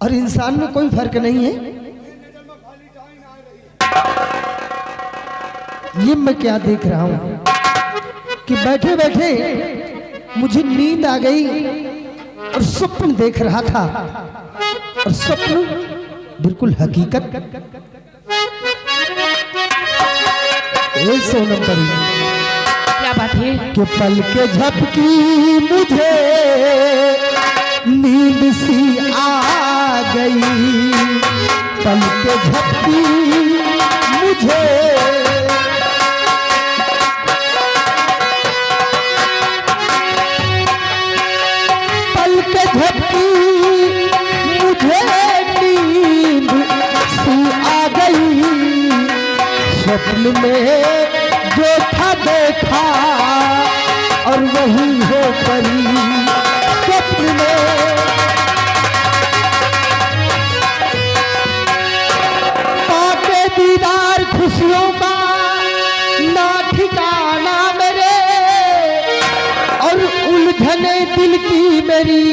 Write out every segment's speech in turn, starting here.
और इंसान में कोई फर्क नहीं है। ये मैं क्या देख रहा हूं कि बैठे बैठे मुझे नींद आ गई और स्वप्न देख रहा था, और स्वप्न बिल्कुल हकीकत। सोनम परी क्या बात है कि पल के झपकी मुझे नींद सी आ गई, पल के झपकी मुझे पल के झपकी मुझे नींद सी आ गई। स्वप्न में जो था देखा और वही हो परी, स्वप्न में पाके दीदार खुशियों का ना ठिकाना मेरे, और उलझने दिल की मेरी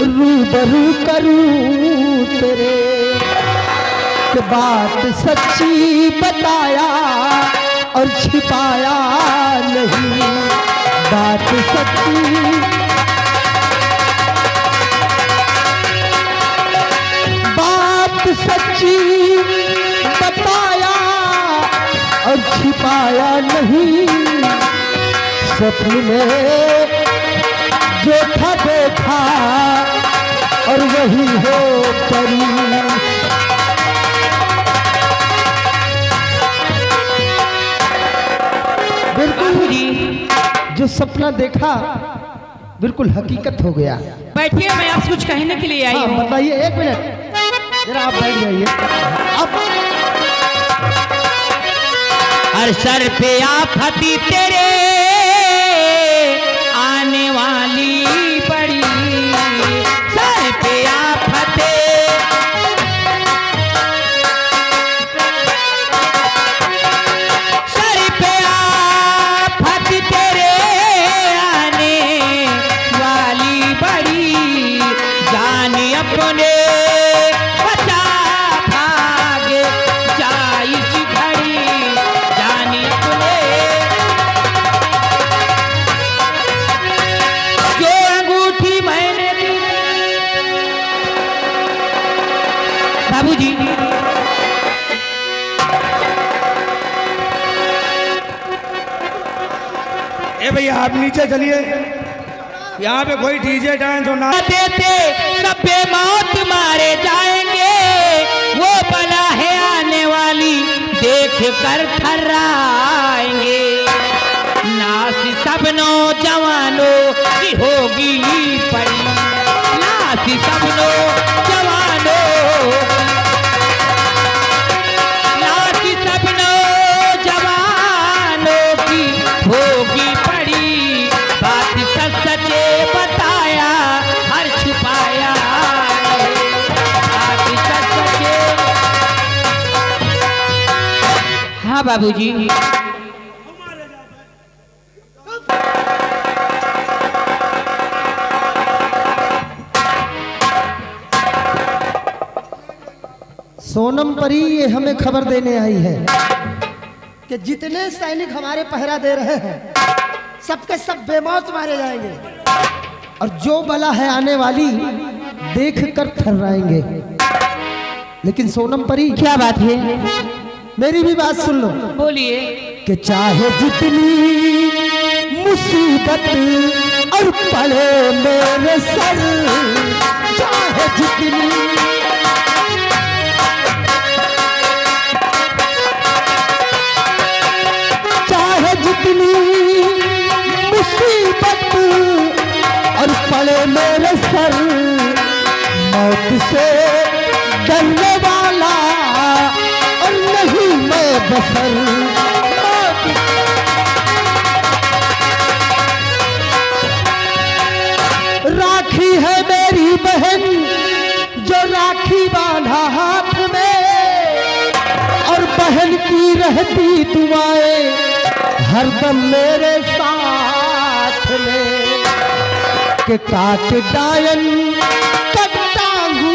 रूबरू करूं तेरे। कि बात सच्ची बताया और छिपाया नहीं, बात सच्ची बात सच्ची बताया और छिपाया नहीं। स्वप्न में जो था देखा और वही हो परी। जो सपना देखा बिल्कुल हकीकत हो गया। बैठिए, मैं आपसे कुछ कहने के लिए आई हूँ। बताइए, एक मिनट जरा आप बैठ जाइए। अब हर सर पे आफती तेरे आने वाली बड़ी, सर पे आफते अपने बचा भाग जाई घड़ी, जानी अपने जो अंगूठी मैंने दी। बाबूजी ए भैया आप नीचे चलिए, यहाँ पे कोई डीजे डांस ना देते सब बेमौत मारे जाएंगे, वो बला है आने वाली देख कर थर्राएंगे। नाश सब नौजवानों की होगी पड़ी, नाश सब नौजवानों, नाश सब नौजवानों की होगी पड़ी। बात सच सचे बताया हर छुपाया, बात सच सचे। हाँ बाबूजी, सोनम परी ये हमें खबर देने आई है कि जितने सैनिक हमारे पहरा दे रहे हैं सबके सब बेमौत मारे जाएंगे, और जो बला है आने वाली देख कर थर्राएंगे। लेकिन सोनम परी क्या बात है? मेरी भी बात सुन लो। बोलिए। कि चाहे जितनी मुसीबत और पड़े मेरे सर, चाहे जितनी जितनी मुसीबत और पड़े मेरे सर, मौत से डरने वाला और नहीं मैं बसर। राखी है मेरी बहन जो राखी बांधा हाथ में, और बहन की रहती दुआएं हरदम मेरे साथ में। के काट डायन कटांगू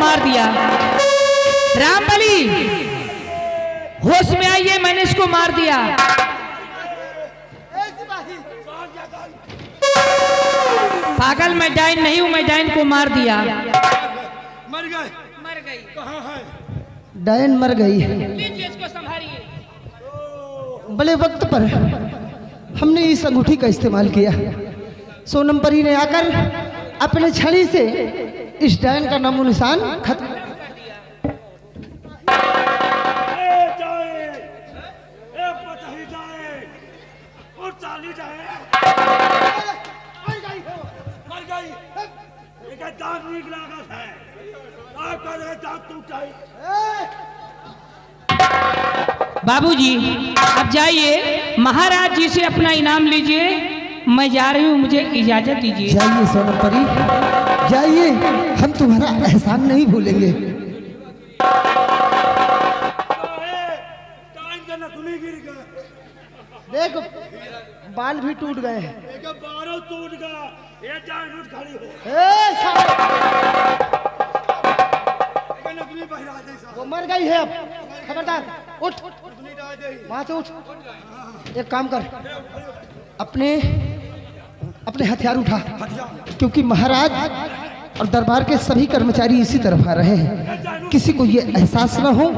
मार दिया। रामबली, होश में आइए, मैंने इसको मार दिया। पागल, मैं डाइन नहीं हूं, मैं डाइन को मार दिया। मर गए? मर गई। कहाँ है? डायन मर गई। लीजिए इसको संभालिए। बड़े वक्त पर हमने इस अंगूठी का इस्तेमाल किया। सोनम परी ने आकर अपने छड़ी से इस डायन का नामो निशान खत्म कर दिया। बाबूजी, अब जाइए, महाराज जी से अपना इनाम लीजिए। मैं जा रही हूँ, मुझे इजाजत दीजिए। जाइए सोनम परी, जाइए, हम तुम्हारा एहसान नहीं भूलेंगे। देख, बाल भी टूट गए हैं। टूट गया, ये जान उठ खड़ी हो। वो मर गई है, अब खबरदार, उठ, वहां से उठ। एक काम कर, अपने अपने हथियार उठा, क्योंकि महाराज और दरबार के सभी कर्मचारी इसी तरफ आ रहे हैं। किसी को ये एहसास ना हो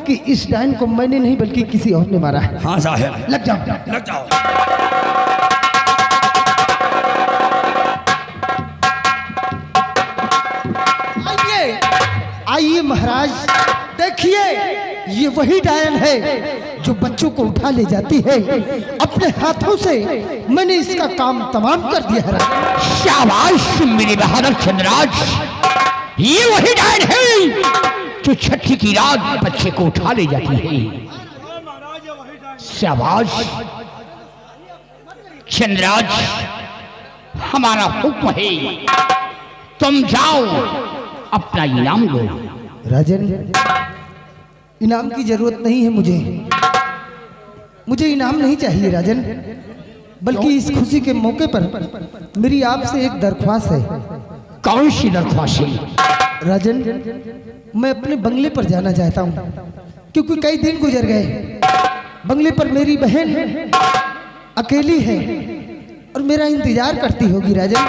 कि इस डायन को मैंने नहीं बल्कि किसी और ने मारा है। हाँ साहब, लग जाओ, लग जाओ। आइए महाराज, देखिए, ये वही डायन है जो बच्चों को उठा ले जाती है। अपने हाथों से मैंने इसका काम तमाम कर दिया है। शाबाश मेरे बहादुर चंद्रराज, ये वही डायन है जो छठी की रात बच्चे को उठा ले जाती है। शाबाश चंद्रराज, हमारा हुक्म है, तुम जाओ अपना इनाम लो। राजन, इनाम की जरूरत नहीं है मुझे इनाम नहीं चाहिए राजन, बल्कि इस खुशी के मौके पर मेरी आपसे एक दरख्वास्त है। कौन सी दरख्वास्त है? राजन, मैं अपने बंगले पर जाना चाहता हूँ, क्योंकि कई दिन गुजर गए। बंगले पर मेरी बहन अकेली है और मेरा इंतजार करती होगी राजन,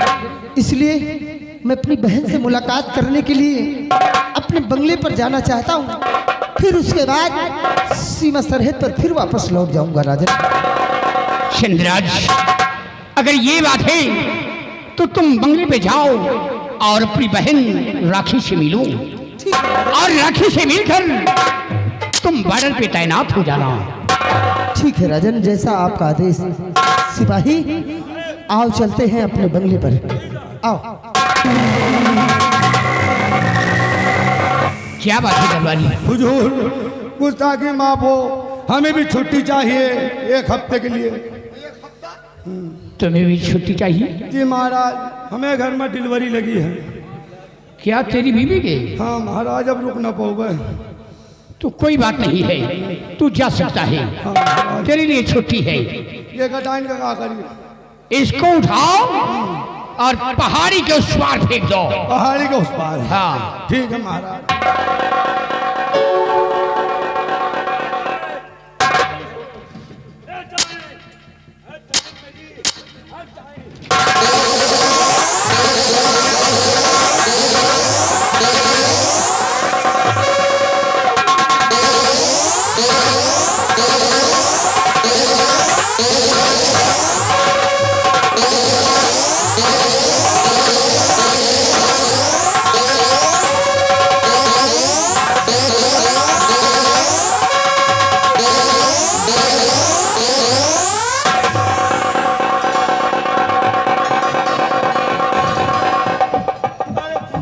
इसलिए मैं अपनी बहन से मुलाकात करने के लिए अपने बंगले पर जाना चाहता हूँ। फिर उसके बाद सीमा सरहद पर फिर वापस लौट जाऊंगा राजन। चंद्रराज, अगर ये बात है तो तुम बंगले पे जाओ और अपनी बहन राखी से मिलो, और राखी से मिलकर तुम बॉर्डर पे तैनात हो जाना। ठीक है राजन, जैसा आपका आदेश। सिपाही, आओ चलते हैं अपने बंगले पर, आओ। क्या बात है दरबारी? हुजूर, गुस्ताखी माफ हो, हमें भी छुट्टी चाहिए 1 हफ्ते के लिए। तुम्हें भी छुट्टी चाहिए? जी महाराज, हमें घर में डिलीवरी लगी है। क्या तेरी बीवी के? हाँ महाराज, अब रुक ना पाओगे। तो कोई बात नहीं है, तू जा सकता है, तेरे लिए छुट्टी है। ये डायन का क्या करिए? इसको उठाओ और पहाड़ी के उस पार फेंक दो। पहाड़ी के उस पार? हाँ ठीक है महाराज।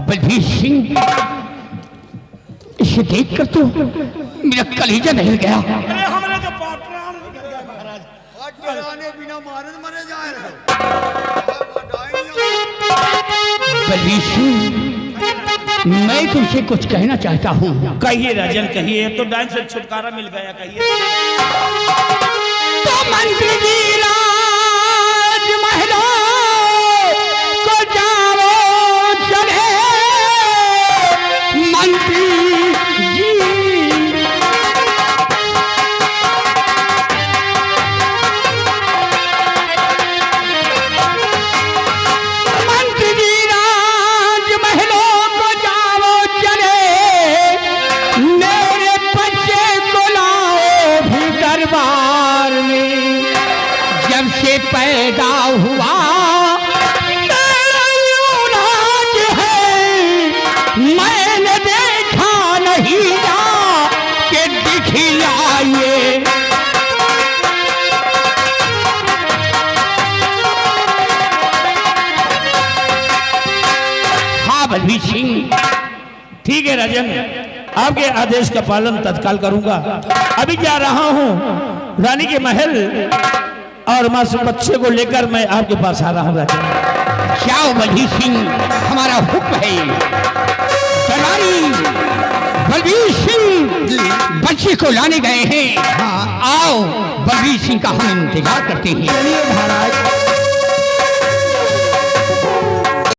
बलबीर सिंह, इसे देखकर तो मेरा कलेजा नहीं गया। अरे हमरे तो प्राण निकल गए महाराज। बिना मारे मरे जा रहे। बलबीर सिंह, मैं तुमसे कुछ कहना चाहता हूँ। कहिए राजन, कहिए। तो डायन से छुटकारा मिल गया, कहिए। तो मंत्री जी राजमहलों को जाओ चले, ही जा के दिखलाइए। हाँ बलबीर सिंह, ठीक है राजन, आपके आदेश का पालन तत्काल करूंगा। अभी जा रहा हूँ रानी के महल और मासूम बच्चे को लेकर मैं आपके पास आ रहा हूँ राजन। जाओ बलबीर सिंह, हमारा हुक्म है। दलाली बलबीर सिंह बच्चे को लाने गए हैं। आओ बलबीर सिंह का हम इंतजार करते हैं। चलिए महाराज।